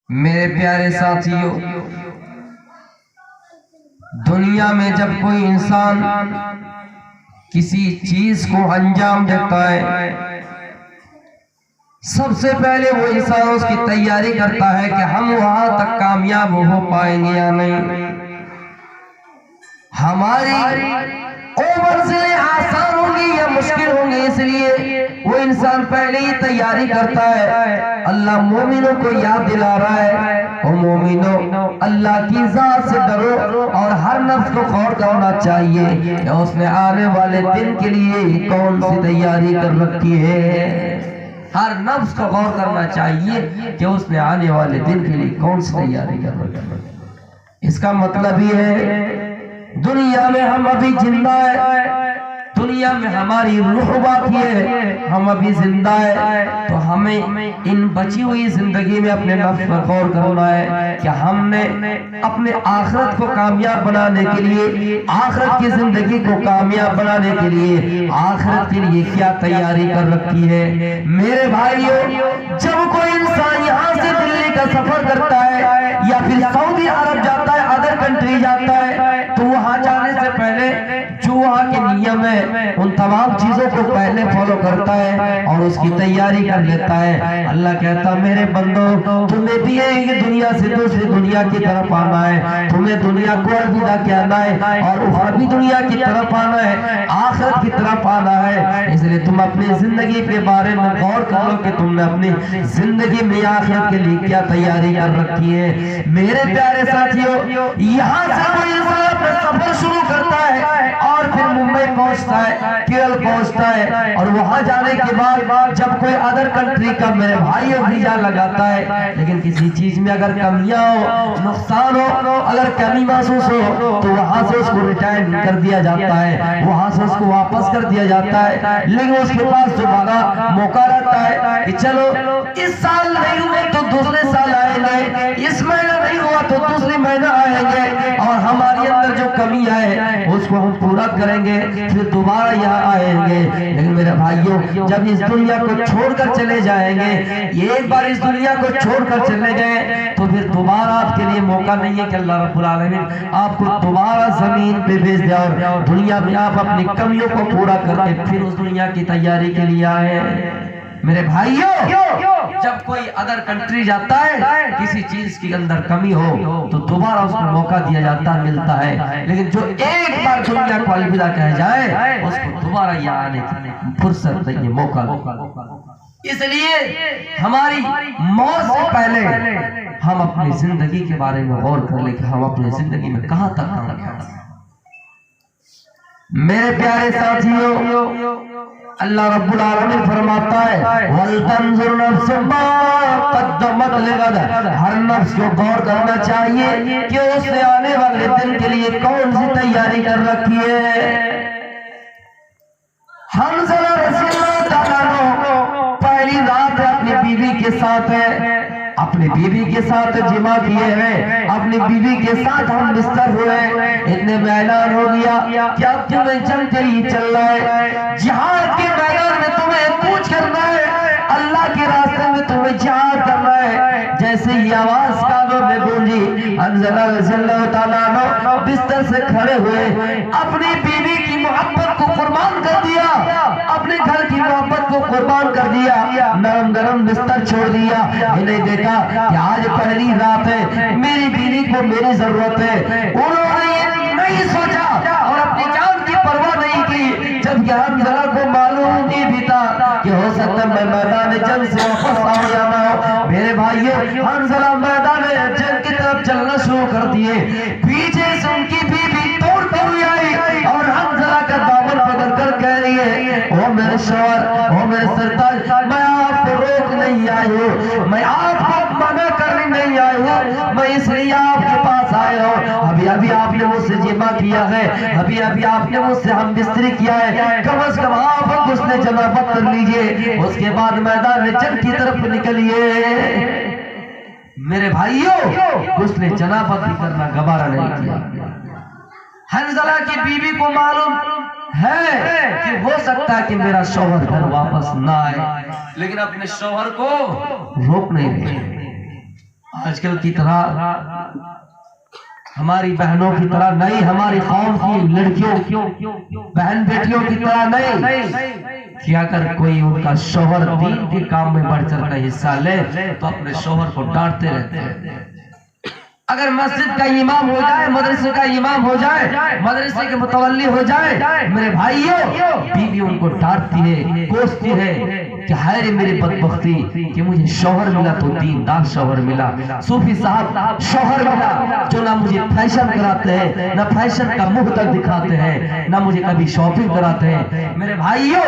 میرے پیارے ساتھیوں، دنیا میں جب کوئی انسان کسی چیز کو انجام دیتا ہے، سب سے پہلے وہ انسان اس کی تیاری کرتا ہے کہ ہم وہاں تک کامیاب ہو پائیں گے یا نہیں، ہماری منزلیں آسان ہوں گی یا مشکل ہوں گی۔ اس لیے وہ انسان پہلے ہی تیاری کرتا ہے۔ اللہ مومنوں کو یاد دلا رہا ہے، او مومنوں، اللہ کی ذات سے ڈرو اور ہر نفس کو غور کرنا چاہیے کہ اس نے آنے والے دن کے لیے کون سی تیاری کر رکھی ہے۔ ہر نفس کو غور کرنا چاہیے کہ اس نے آنے والے دن کے لیے کون سی تیاری کر رکھی ہے۔ اس کا مطلب یہ ہے دنیا میں ہم ابھی زندہ ہیں، دنیا میں ہماری روح باقی ہے، ہم ابھی زندہ ہیں، تو ہمیں ان بچی ہوئی زندگی میں اپنے نفس پر غور کرنا ہے کہ ہم نے اپنے آخرت کو کامیاب بنانے کے لیے، آخرت کی زندگی کو کامیاب بنانے کے لیے، آخرت کے لیے کیا تیاری کر رکھی ہے۔ میرے بھائیوں، جب کوئی انسان یہاں سے دلی کا سفر کرتا ہے یا پھر سعودی عرب جاتا ہے، ادر کنٹری جاتا ہے، تو وہاں جانے سے پہلے جو وہاں کے نیم ہے ان تمام چیزوں کو پہلے فالو کرتا ہے اور اس کی تیاری کر لیتا ہے۔ اللہ کہتا میرے بندو، تمہیں بھی یہ دنیا سے دوسری دنیا کی طرف آنا ہے، تمہیں دنیا کو الوداع کہنا ہے اور اخروی دنیا کی طرف آنا ہے، آخرت کی طرف آنا ہے۔ اس لیے تم اپنی زندگی کے بارے میں غور کرو کہ تم نے اپنی زندگی میں آخرت کے لیے کیا تیاری کر رکھی ہے۔ میرے پیارے ساتھیوں، یہاں سے کوئی انسان اپنا سفر شروع کرتا ہے اور پھر ممبئی پہنچتا ہے، کیرل پہنچتا ہے، اور وہاں جانے کے بعد جب کوئی ادر کنٹری کا میرے بھائیوں ویزا لگاتا ہے، لیکن کسی چیز میں اگر کمیاں ہو، نقصان ہو، اگر کمی محسوس ہو تو وہاں سے اس کو ریٹائر کر دیا جاتا ہے، وہاں سے اس کو واپس کر دیا جاتا ہے۔ لیکن اس کے پاس دوبارہ موقع رہتا ہے کہ چلو اس سال نہیں ہوئے تو دوسرے سال آئیں گے، اس مہینہ نہیں ہوا تو دوسری مہینہ آئیں گے، اور ہمارے اندر جو کمی ہے اس کو ہم پورا کریں گے، پھر دوبارہ یہاں آئیں گے۔ لیکن میرے بھائیوں، جب اس دنیا کو چھوڑ کر چلے جائیں گے، ایک بار اس دنیا کو چھوڑ کر چلے گئے تو پھر دوبارہ آپ کے لیے موقع نہیں ہے کہ اللہ رب العالمین آپ کو دوبارہ زمین پہ بھیج دے اور دنیا میں آپ اپنی کمیوں کو پورا کر کے پھر اس دنیا کی تیاری کے لیے آئے۔ میرے بھائیوں، جب کوئی ادر کنٹری جاتا ہے، کسی چیز کے اندر کمی ہو تو دوبارہ اس کو موقع دیا جاتا ہے، ملتا ہے، لیکن جو ایک بار دنیا کو الوداع کہہ جائے اس کو دوبارہ یہاں آنے کی فرصت نہیں، موقع۔ اس لیے ہماری موت سے پہلے ہم اپنی زندگی کے بارے میں غور کر لیں کہ ہم اپنی زندگی میں کہاں تک کام کریں۔ میرے پیارے ساتھیوں، اللہ رب العالمین فرماتا ہے وَلْتَنْظُرْ نَفْسٌ مَا قَدَّمَتْ لِغَدٍ، ہر نفس کو غور کرنا چاہیے کہ اس نے آنے والے دن کے لیے کون سی تیاری کر رکھی ہے۔ حنظلہ رضی اللہ تعالیٰ عنہ پہلی رات اپنی بیوی کے ساتھ ہے، اپنی بیوی کے ساتھ جمع کیے ہیں، اپنی بیوی کے ساتھ ہم بستر ہوئے، اتنے میں اعلان ہو گیا کہ اب تمہیں جنگ کے لیے چل رہا ہے، جہاد کے میدان میں تمہیں کوچ کرنا ہے، اللہ کے راستے میں تمہیں جہاد کرنا ہے۔ جیسے یہ آواز کانوں میں گونجی، حنظلہ رضی اللہ تعالیٰ عنہ بستر سے کھڑے ہوئے، اپنی بیوی کی محبت کو قربان کر دیا، اپنے گھر کی محبت کو قربان کر دیا، نرم گرم بستر چھوڑ دیا۔ انہیں دیکھا کہ آج پہلی رات ہے، میری بیوی کو میری ضرورت ہے۔ انہوں نے یہ نہیں سوچا اور اپنی جان کی پرواہ نہیں کی، جبکہ حنظلہ کو معلوم بھی تھا کہ ہو سکتا ہے میں میدان جنگ سے واپس آ جانا ہو۔ میرے بھائیوں، حنظلہ میدان جنگ کی طرف چلنا شروع کر دیے، پیچھے سے ان کی بیوی دوڑتی ہوئی آئی اور حنظلہ کا دامن پکڑ کر کہہ رہی ہے او میرے شوہر، او میرے سرتاج، میں آپ کو روک نہیں آئی ہوں، میں آپ کو منع کرنے نہیں آئی ہوں، میں اس لیے آپ کے پاس آیا ہوں۔ ابھی آپ نے مجھ سے جمع کیا ہے، ابھی آپ نے مجھ سے ہم بستری کیا ہے، کم از کم آپ غسل جنابت کر لیجئے، اس کے بعد میدان جنگ کی طرف نکلیے۔ میرے بھائیوں، غسل جنابت بھی کرنا گوارا نہیں کیا۔ حنظلہ کی بیوی کو معلوم ہے کہ ہو سکتا ہے کہ میرا شوہر گھر واپس نہ آئے، لیکن اپنے شوہر کو روک نہیں رہے۔ آج کل کی طرح ہماری بہنوں کی طرح نہیں، ہماری قوم کی لڑکیوں بہن بیٹیوں کی طرح نہیں کہ اگر کوئی ان کا شوہر دین کے کام میں بڑھ چڑھ کر حصہ لے تو اپنے شوہر کو ڈانٹتے رہتے ہیں۔ اگر مسجد کا امام ہو جائے، مدرسے کا امام ہو جائے، مدرسے کے متولی ہو جائے، میرے بھائیوں بیوی ان کو ڈانٹتی ہے، کوستی ہے کہ ہائے میری بدبختی کہ مجھے شوہر ملا تو دیندار شوہر ملا، صوفی صاحب شوہر ملا جو نہ مجھے فیشن کراتے ہیں، نہ فیشن کا منہ تک دکھاتے ہیں، نہ مجھے کبھی شاپنگ کراتے ہیں۔ میرے بھائیوں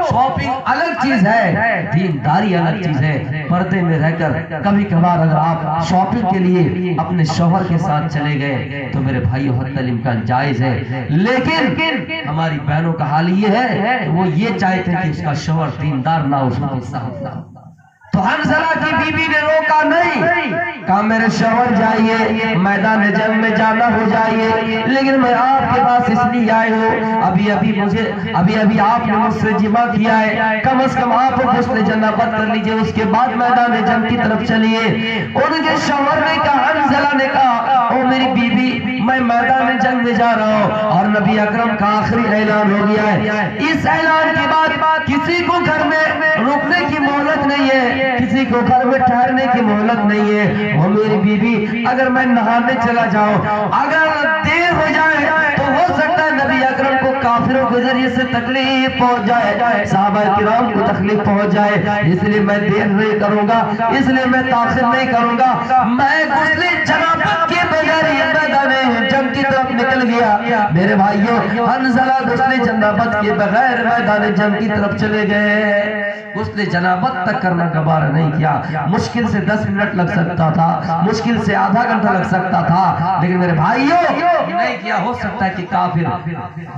شاپنگ الگ چیز ہے، دینداری الگ چیز ہے۔ پردے میں رہ کر کبھی کبھار اگر آپ شاپنگ کے لیے اپنے شوہر کے ساتھ چلے گئے تو میرے بھائیوں حتی الامکان جائز ہے، لیکن ہماری بہنوں کا حال یہ ہے کہ وہ یہ چاہتے ہیں کہ اس کا شوہر دیندار نہ ہو، اس کے ساتھ نہ ہو۔ تو حنظلہ کی بیوی نے روکا نہیں، کہا میرے شوہر جائیے، میدان جنگ میں جانا ہو جائیے، لیکن میں آپ کے پاس اس لیے آئے ہوں، ابھی ابھی آپ نے مجھ سے جمع کیا ہے، کم از کم آپ غسل جنابت کر لیجئے، اس کے بعد میدان جنگ کی طرف چلیے۔ ان کے شوہر نے کہا، حنظلہ نے کہا، او میری بیوی میں میدان جنگ میں جا رہا ہوں، اور نبی اکرم کا آخری اعلان ہو گیا ہے، اس اعلان کے بعد کسی کو گھر میں رکنے کی مہلت نہیں ہے، کسی کو گھر میں ٹھہرنے کی مہلت نہیں ہے۔ وہ میری بیوی اگر میں نہانے چلا جاؤں، اگر دیر ہو جائے تو ہو سکتا ہے نبی اکرم کو کافروں کے ذریعے سے تکلیف پہنچ جائے، صحابہ کرام کو تکلیف پہنچ جائے، اس لیے میں دیر نہیں کروں گا، اس لیے میں تاخیر نہیں کروں گا، میں غسل جنابت کے بغیر میدان جنگ کی طرف نکل گیا۔ میرے بھائیوں حنظلہ غسل جنابت کے بغیر میدان جنگ کی طرف چلے گئے، غسل جنابت تک کرنا گوارا نہیں کیا۔ مشکل سے 10 منٹ لگ سکتا تھا، مشکل سے آدھا گھنٹہ لگ سکتا تھا، لیکن میرے بھائیوں نہیں کیا۔ ہو سکتا ہے کہ کافر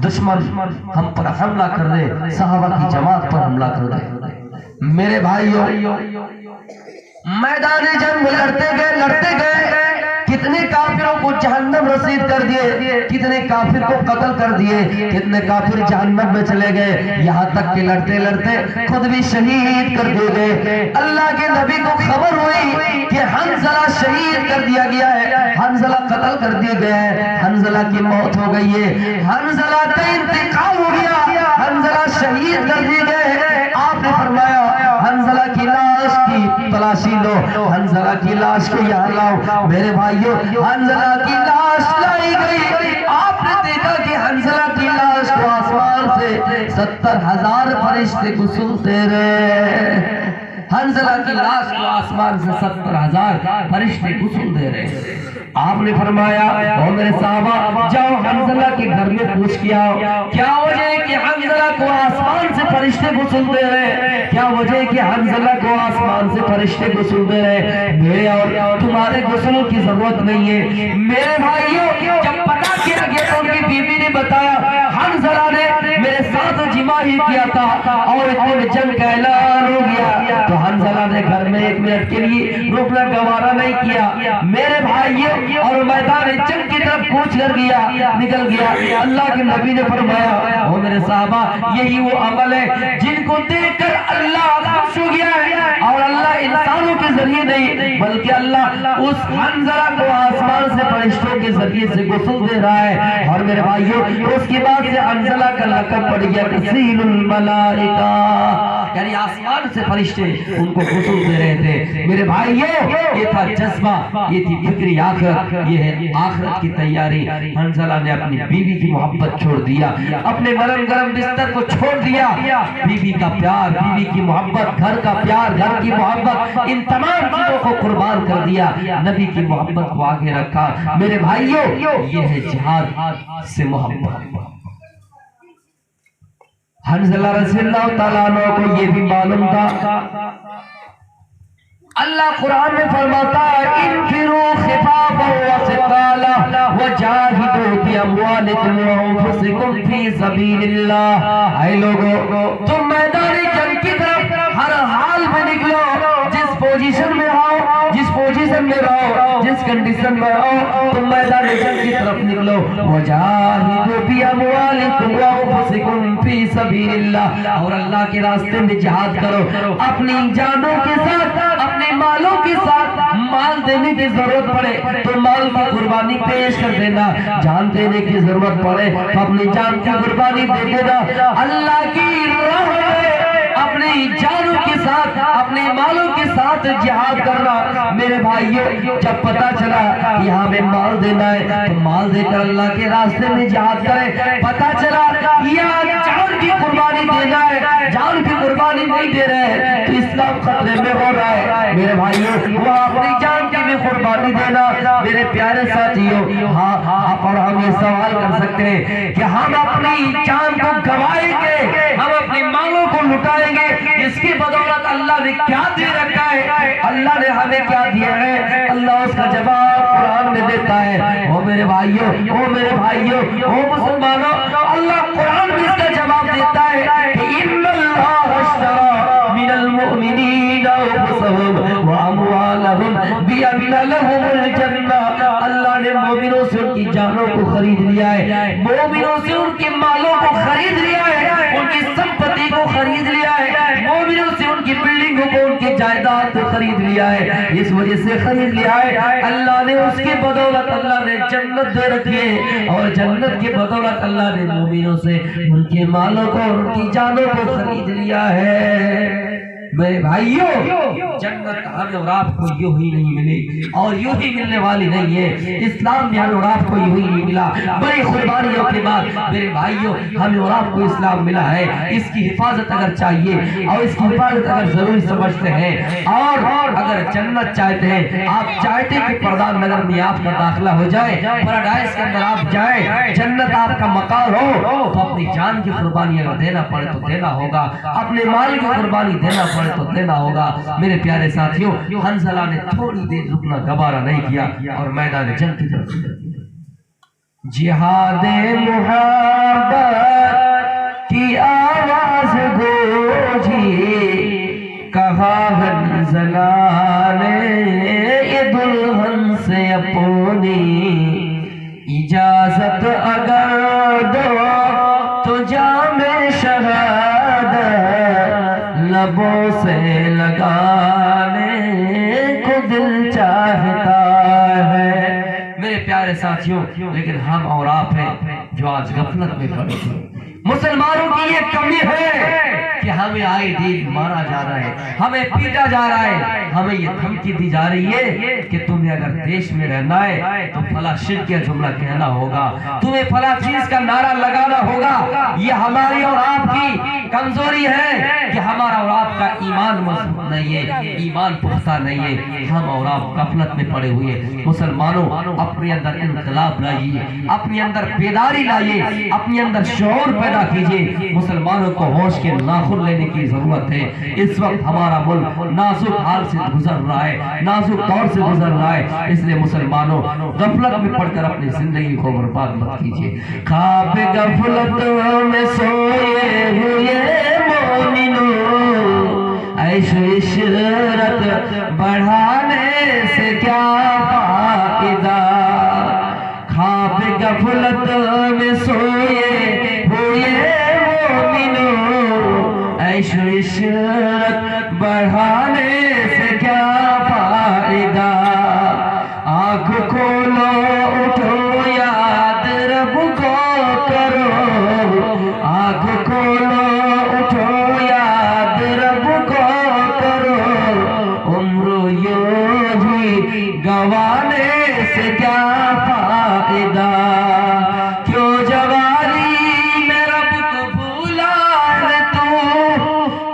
دشمن ہم پر حملہ کر دے، صحابہ کی جماعت پر حملہ کر دے۔ میرے بھائیوں میدان جنگ میں لڑتے گئے، کتنے کافروں کو جہنم رسید کر دیے، کتنے کافر کو قتل کر دیے، کتنے کافر جہنم میں چلے گئے، یہاں تک کہ لڑتے خود بھی شہید کر دیے گئے۔ اللہ کے نبی کو خبر ہوئی کہ حنظلہ شہید کر دیا گیا ہے، حنظلہ قتل کر دیے گئے ہیں، حنظلہ کی موت ہو گئی ہے، حنظلہ کا انتقال ہو گیا، حنظلہ شہید کر دیے گئے۔ آپ نے فرمایا حنظلہ کی لاش کی تلاشی لو، حنظلہ کی لاش کو یہاں لاؤ۔ میرے بھائیوں حنظلہ کی لاش لائی گئی، آپ نے دیکھا کہ حنظلہ کی لاش کو آسمان سے 70,000 فرشتے غسل دے رہے، حنظلہ کی لاش کو آسمان سے 70,000 فرشتے غسل دے رہے۔ آپ نے فرمایا او میرے صحابہ جاؤ حنظلہ کے گھر میں پوچھ کے آؤ، کیا وجہ ہے کہ حنظلہ کو آسمان سے فرشتے غسل دے رہے، کیا وجہ ہے کہ حنظلہ کو آسمان سے فرشتے غسل دے رہے، میرے اور تمہارے غسلوں کی ضرورت نہیں ہے۔ میرے بھائیوں جب پتہ کیا گیا تو ان کی بیوی نے بتایا حنظلہ نے میرے ساتھ جمع ہی کیا تھا اور اتنے میں جنگ کا اعلان ہو گیا، تو حنظلہ نے گھر میں 1 منٹ کے لیے رکنا گوارا نہیں کیا۔ میرے بھائیوں اور میدان جنگ کی طرف کوچ کر گیا، نکل گیا۔ اللہ کے نبی نے فرمایا او میرے صحابہ یہی وہ عمل ہے جن کو دیکھ کر اللہ خوش ہو گیا ہے، اور اللہ انسانوں کے ذریعے نہیں بلکہ اللہ اس حنظلہ کو آسمان سے فرشتوں کے ذریعے سے غسل دے رہا ہے۔ اور میرے بھائیوں اس کے بعد سے حنظلہ کا لقب پڑ گیا غسیل الملائکہ، یعنی آسمان سے فرشتے ان کو غسل دے رہے تھے۔ میرے بھائیوں یہ تھا جذبہ، یہ تھی فکری آخرت، یہ ہے آخرت کی تیاری۔ حنظلہ نے اپنی بیوی کی محبت چھوڑ دیا، اپنے نرم گرم بستر کو چھوڑ دیا، بیوی کا پیار، بیوی کی محبت، گھر کا پیار، گھر کی محبت، ان تمام چیزوں کو قربان کر دیا، نبی کی محبت کو آگے رکھا۔ میرے بھائیوں یہ ہے جہاد سے محبت۔ حنظلہ رضی اللہ تعالیٰ عنہ کو یہ بھی معلوم تھا، اللہ قرآن میں فرماتا ہے انفروا خفافا وثقالا وجاہدوا باموالکم وانفسکم فی سبیل اللہ۔ اے لوگو تم میدان جنگ کی طرف ہر حال میں نکلو، جس پوزیشن میں آؤ، جس پوزیشن میں رہو، جس کنڈیشن میں آؤ، تم میدان جنگ کی طرف نکلو۔ وجاہدوا باموالکم وانفسکم فی سبیل اللہ، اور اللہ کے راستے میں جہاد کرو، اپنی جانوں کے ساتھ، اپنے مالوں کے ساتھ، مال دینے کی ضرورت پڑے تو مال کی قربانی پیش کر دینا، جان دینے کی ضرورت پڑے تو اپنی جان کی قربانی دے دینا۔ اللہ کی راہ میں اپنی جانوں کے ساتھ اپنے مالوں کے ساتھ جہاد کرنا۔ میرے بھائیوں، جب پتا چلا کہ ہمیں مال دینا ہے تو مال دے کر اللہ کے راستے میں جہاد کریں۔ پتا چلا یہ جان کی قربانی دینا ہے، جان کی قربانی نہیں دے رہے تو اسلام خطرے میں ہو رہا ہے۔ میرے بھائیوں، وہ اپنی جان کی بھی قربانی دینا۔ میرے پیارے ساتھیوں، ہاں آپ اور ہم یہ سوال کر سکتے ہیں کہ ہم اپنی جان کو گنوائیں گے، ہم اپنے مالوں کو لٹائیں گے، اس کی بدولت اللہ نے کیا دے رکھا ہے؟ اللہ نے ہمیں کیا دیا ہے؟ اللہ اس کا جواب قرآن میں دیتا ہے۔ او میرے بھائیوں، او میرے بھائیوں، او مسلمانوں، اللہ قرآن میں اس کا جواب دیتا ہے کہ ان اللہ اشتری من المؤمنین انفسهم واموالهم بان لهم الجنہ۔ اللہ نے مومنوں سے ان کی جانوں کو خرید لیا ہے، مومنوں سے ان کے مالوں کو خرید لیا ہے، ان کی سمپتی کو خرید لیا ہے، مومنوں سے ان کی بلڈنگوں کو ان کی جائیداد کو خرید لیا ہے۔ اس وجہ سے خرید لیا ہے اللہ نے، اس کی بدولت اللہ نے جنت دے رکھی ہے، اور جنت کی بدولت اللہ نے مومنوں سے ان کے مالوں کو اور ان کی جانوں کو خرید لیا ہے۔ میرے بھائیوں، جنت ہمیں اور آپ کو یوں ہی نہیں ملی اور یوں ہی ملنے والی نہیں ہے۔ اسلام میں ہمیں اور آپ کو یوں ہی نہیں ملا، بڑی قربانیوں کے بعد میرے بھائیوں ہمیں اور آپ کو اسلام ملا ہے۔ اس کی حفاظت اگر چاہیے اور اس کی حفاظت اگر ضروری سمجھتے ہیں اور اگر جنت چاہتے ہیں، آپ چاہتے ہیں کہ پردان نگر میں آپ کا داخلہ ہو جائے، پیراڈائز کے اندر آپ جائیں، جنت آپ کا مقام ہو، تو اپنی جان کی قربانی اگر دینا پڑے تو دینا ہوگا، اپنے مال کی قربانی دینا پڑے تو دینا ہوگا۔ میرے پیارے ساتھیوں، حنظلہ نے تھوڑی دیر رکنا گوارا نہیں کیا اور میدان جنگ کی طرف جہاد محبت کی آواز گونجی، کہا حنظلہ نے یہ دلہن سے اپنی اجازت اگر دو تو جام شہادت لبوں سے لگانے کو دل چاہتا ہے۔ میرے پیارے ساتھیوں، لیکن ہم اور آپ ہیں جو آج غفلت میں پڑے ہیں۔ مسلمانوں کی یہ کمی ہے کہ ہمیں آئے دن مارا جا رہا ہے، ہمیں پیٹا جا رہا ہے، ہمیں یہ دھمکی دی جا رہی ہے کہ تمہیں اگر دیش میں رہنا ہے تو فلاں شرک جملہ کہنا ہوگا، تمہیں فلاں چیز کا نعرہ لگانا ہوگا۔ یہ ہماری اور آپ کی کمزوری ہے کہ ہمارا اور آپ کا ایمان مضبوط نہیں ہے، ایمان پختہ نہیں ہے، ہم اور آپ غفلت میں پڑے ہوئے۔ مسلمانوں، اپنے اندر انقلاب لائیے، اپنے اندر بیداری لائیے، اپنے اندر شعور پیدا کیجئے۔ مسلمانوں کو ہوش کے ناخن لینے کی ضرورت ہے۔ اس وقت ہمارا ملک نازک حال سے گزر رہا ہے، نازک دور سے گزر رہا ہے، اس لیے مسلمانوں غفلت میں پڑھ کر اپنی زندگی کو برباد مت کیجئے۔ خواب غفلت میں سوئے ہوئے مومنوں، عیش عشرت بڑھانے سے کیا فائدہ؟ خواب غفلت میں سوئے ہوئے مومنوں، عیش عشرت بڑھانے سے کیا فائدہ؟ آنکھ کھولو اٹھو یاد رب کو کرو، آنکھ کھولو اٹھو یاد رب کو کرو، عمر یوں ہی گنوانے سے کیا فائدہ؟ کیوں جوانی میں رب کو بھولا ہے تو،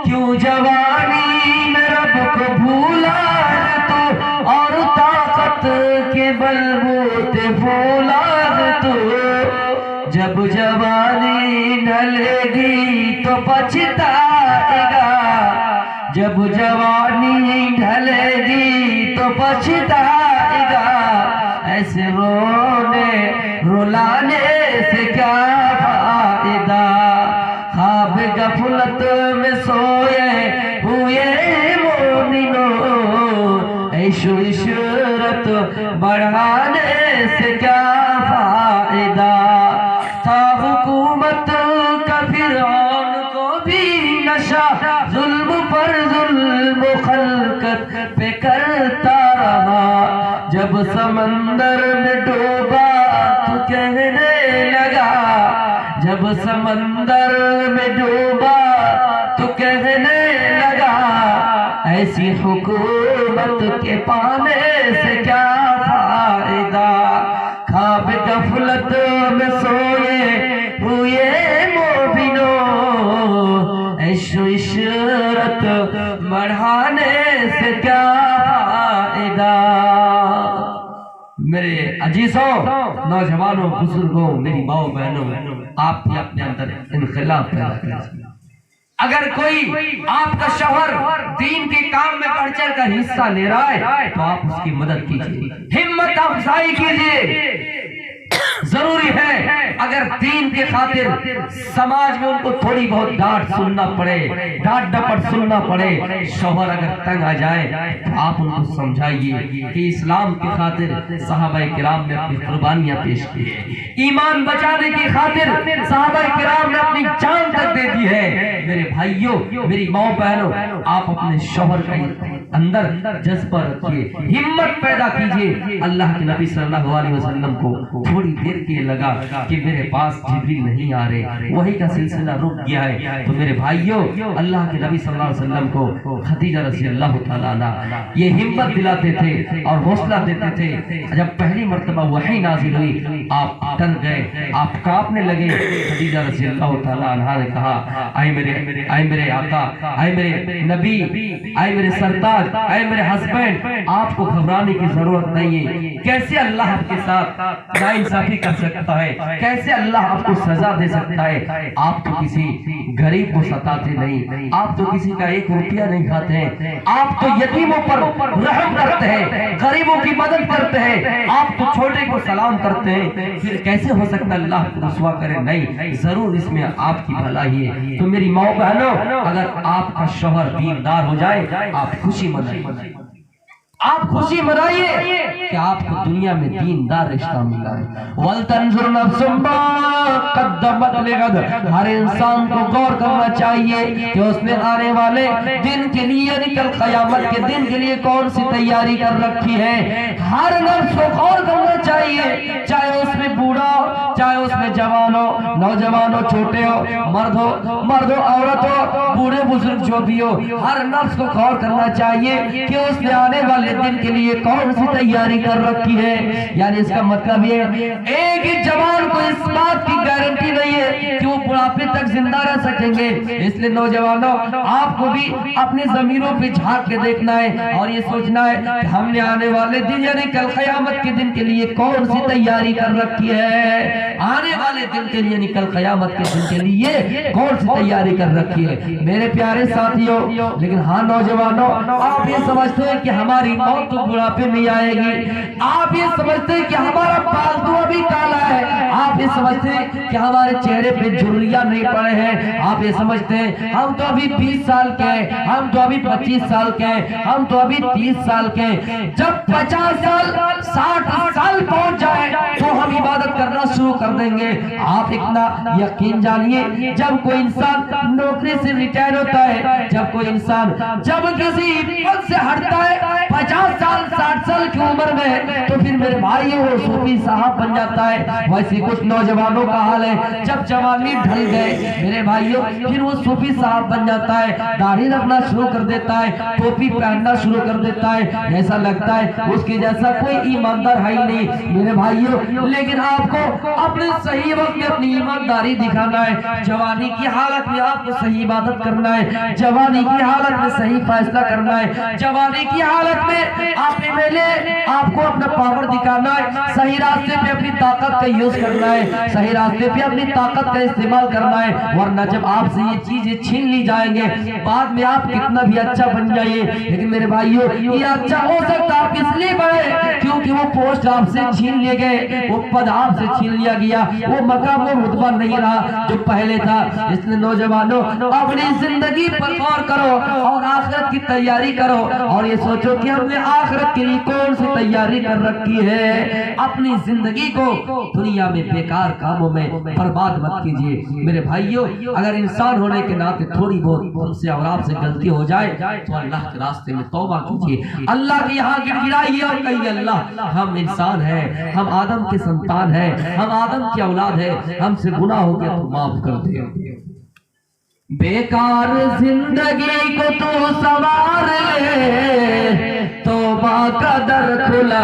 کیوں جوانی میں رب کو بھولا ہے تو، اور طاقت کے بلبوتے پھولا ہے تو، جب جوانی ڈھلے گی تو پچھتائے گا، جب جوانی ڈھلے گی تو پچھتائے گا، ایسے رونے رلانے سے کیا فائدہ؟ خواب غفلت میں سوئے ہوئے مومنوں، عیش و عشرت بڑھانے سے کیا فائدہ؟ تھا حکومت کا فرعون کو بھی نشہ، ظلم پر ظلم خلقت پہ کرتا رہا، سمندر میں ڈوبا تو کہنے لگا، جب سمندر میں ڈوبا تو کہنے لگا، ایسی حکومت کے پانے سے کیا فائدہ، خواب غفلت میں سوئے ہوئے مومنوں، عیش و عشرت بڑھانے سے کیا فائدہ۔ میرے عزیزوں، نوجوانوں، بزرگوں، میری ماؤں بہنوں، آپ بھی اپنے اندر انقلاب پیدا کریں۔ اگر کوئی آپ کا شوہر دین کے کام میں بڑھ چڑھ کر حصہ لے رہا ہے تو آپ اس کی مدد کیجیے، ہمت افزائی کیجیے۔ ضروری ہے اگر دین کے خاطر سماج میں ان کو تھوڑی بہت ڈانٹ سننا پڑے، ڈانٹ ڈپٹ سننا پڑے، شوہر اگر تنگ آ جائے تو آپ ان کو سمجھائیے کہ اسلام کی خاطر صحابہ کرام نے اپنی قربانیاں پیش کی ہیں، ایمان بچانے کی خاطر صحابہ کرام نے اپنی جان تک دے دی ہے۔ میرے بھائیوں، میری ماؤں بہنوں، آپ اپنے شوہر کا اندر جذبہ رکھیے، ہمت پیدا کیجیے۔ اللہ کے نبی صلی اللہ علیہ وسلم کو تھوڑی دیر کے لگا کہ میرے پاس جبریل نہیں آ رہے، وحی کا سلسلہ رک گیا ہے، تو میرے بھائیوں، اللہ کے نبی صلی اللہ علیہ وسلم کو خدیجہ رضی اللہ تعالیٰ عنہ یہ ہمت دلاتے تھے اور حوصلہ دیتے تھے۔ جب پہلی مرتبہ وحی نازل ہوئی آپ ڈر گئے، آپ کانپنے لگے۔ خدیجہ رضی اللہ تعالیٰ عنہ نے کہا، اے میرے آقا، اے میرے نبی، اے میرے سردار، اے میرے ہسبینڈ، آپ کو گھبرانے کی ضرورت نہیں ہے۔ کیسے اللہ آپ کے ساتھ ناانصافی کر سکتا ہے، کیسے اللہ آپ کو سزا دے سکتا ہے؟ آپ تو کسی غریب کو ستاتے نہیں، آپ تو کسی کا ایک روپیہ نہیں کھاتے ہیں، آپ تو یتیموں پر رحم کرتے ہیں، غریبوں کی مدد کرتے ہیں، آپ تو چھوٹے کو سلام کرتے ہیں، پھر کیسے ہو سکتا اللہ کو رسوا کرے؟ نہیں، ضرور اس میں آپ کی بھلائی ہے۔ تو میری ماؤں بہنوں، اگر آپ کا شوہر دیندار ہو جائے آپ خوشی منائیے، آپ خوشی منائیے کہ آپ کو دنیا میں دیندار رشتہ ملا ہے۔ وَلْتَنْظُرْ نَفْسٌ مَا قَدَّمَتْ لِغَدٍ، ہر انسان کو غور کرنا چاہیے کہ اس نے آنے والے دن کے لیے، نکل قیامت کے دن کے لیے کون سی تیاری کر رکھی ہے۔ ہر نفس کو غور کرنا چاہیے، چاہے اس میں بوڑھا ہو، چاہے اس میں جوان ہو، نوجوان ہو، چھوٹے ہو، مرد ہو، عورت ہو، بوڑھے بزرگ جو بھی ہو، ہر نفس کو غور کرنا چاہیے کہ اس نے آنے والے دن کے لیے کون سی تیاری کر رکھی ہے۔ یعنی اس کا مطلب یہ ایک ہی جوان کو اس بات کی گارنٹی نہیں ہے کہ وہ بڑھاپے تک زندہ رہ سکیں گے۔ اس لیے نوجوانوں، آپ کو بھی اپنے ضمیروں پہ جھانک کے دیکھنا ہے اور یہ سوچنا ہے کہ ہم نے آنے والے دن یعنی کل قیامت کے دن کے لیے کون سی تیاری کر رکھی ہے۔ آنے والے دن کے لیے، یعنی کل قیامت کے دن کے لیے کون سی تیاری کر رکھی ہے۔ میرے پیارے ساتھیوں، لیکن ہاں نوجوانوں، آپ یہ سمجھتے ہیں کہ ہماری موت تو بڑھاپے میں آئے گی، آپ یہ سمجھتے ہیں کہ ہمارا بال تو ابھی کالا ہے، آپ یہ سمجھتے ہیں کہ ہمارے چہرے پہ جھریاں نہیں پڑے ہیں، آپ یہ سمجھتے ہیں ہم تو ابھی 20 سال کے ہیں، ہم تو ابھی 25 سال کے ہیں، ہم تو ابھی 30 سال کے ہیں۔ جب 50 سال 60 سال پہنچ جائے تو ہم عبادت کرنا شروع کر دیں گے۔ آپ اتنا یقین جانیے، جب کوئی انسان نوکری سے ریٹائر ہوتا ہے، جب کوئی انسان جب کسی پد سے ہٹتا ہے 50 سال 60 سال کی عمر میں، تو پھر میرے بھائی وہ صوفی صاحب بن جاتا ہے۔ ویسے کچھ نوجوانوں کا حال ہے، جب جوانی ڈھل گئے میرے بھائیوں، پھر وہ صوفی صاحب بن جاتا ہے، داڑھی رکھنا شروع کر دیتا ہے، ٹوپی پہننا شروع کر دیتا ہے، ایسا لگتا ہے اس کے جیسا کوئی ایماندار ہے ہی نہیں میرے بھائیوں۔ لیکن آپ کو اپنے صحیح وقت میں اپنی ایمانداری دکھانا ہے، جوانی کی حالت میں آپ کو صحیح عبادت کرنا ہے، جوانی کی حالت میں صحیح فیصلہ کرنا ہے، جوانی کی حالت میں آپ کو اپنا پاور دکھانا ہے، صحیح راستے پہ اپنی طاقت کا یوز کرنا ہے، صحیح راستے پہ اپنی طاقت کا استعمال کرنا ہے۔ ورنہ جب آپ سے یہ چیزیں چھین لی جائیں گے، بعد میں آپ کتنا بھی اچھا بن جائیے، لیکن میرے بھائیوں یہ اچھا ہو سکتا آپ اس لیے بنے کیونکہ وہ پوسٹ آپ سے چھین لیے گئے، وہ پد آپ سے چھین لیا گیا، وہ مقام و رتبہ نہیں رہا جو پہلے تھا۔ اس لیے نوجوانوں، اپنی زندگی پر غور کرو اور آخرت کی تیاری کرو اور یہ سوچو کہ ہم نے آخرت کے لیے کون سی تیاری کر رکھی کرتی ہے، اپنی زندگی کو دنیا میں بیکار کاموں میں برباد مت کیجیے۔ میرے بھائیوں، اگر انسان ہونے کے ناطے تھوڑی بہت ہم سے اور آپ سے غلطی ہو جائے تو اللہ کے راستے میں توبہ کیجیے، اللہ کے یہاں گڑگڑائیے اور کہیے اللہ ہم انسان ہیں، ہم آدم کے سنتان ہیں، ہم آدم کی اولاد ہیں، ہم سے گناہ ہو گیا تو معاف کر دے۔ بیکار زندگی کو تو سوار لے، توبہ کا در کھلا